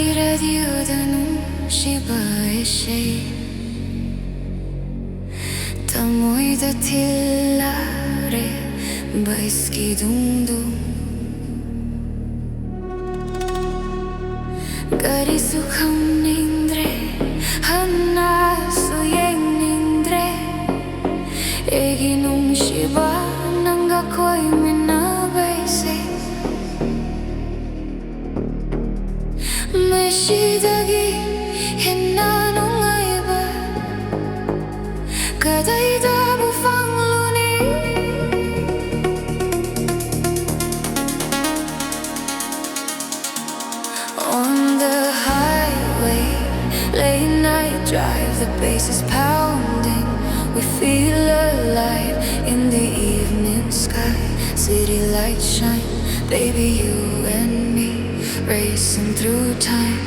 radioda Nungshibaga Tamoida tillare Baiski dum Gari sukham nindre Hanna suyeng nindre Egi Nungshibaga Koiminnaba Meshidagi Enao ngaiba Kadaida bufangluni On the highway, late night drive, the bass is pounding. We feel alive in the evening sky. City lights shine, baby, you and me racing through time.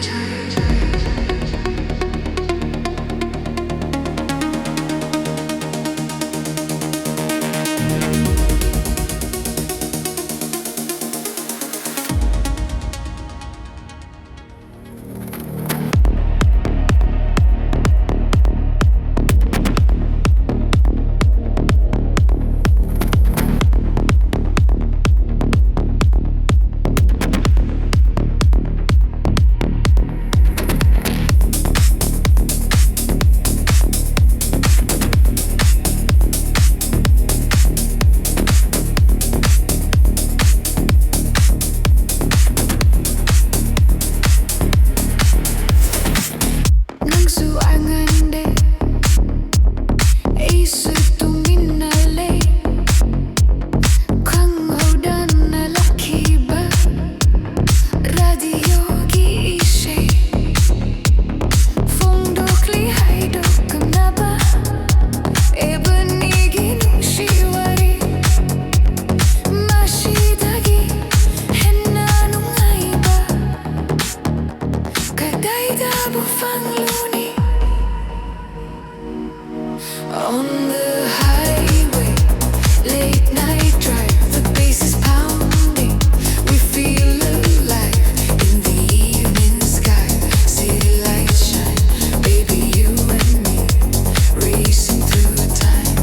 On the highway, late night drive, the bass is pounding. We feel alive in the evening sky. City lights shine, baby, you and me racing through time.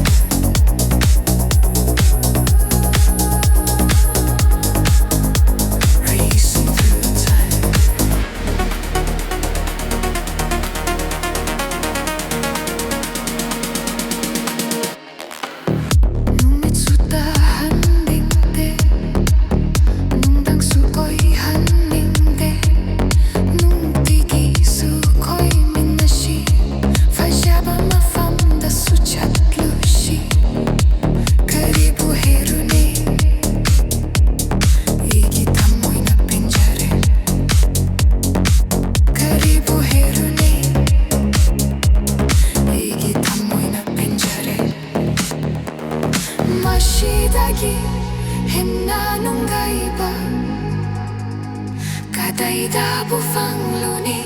Racing through time. Mashidagi Enao ngaiba Kadaida bufangluni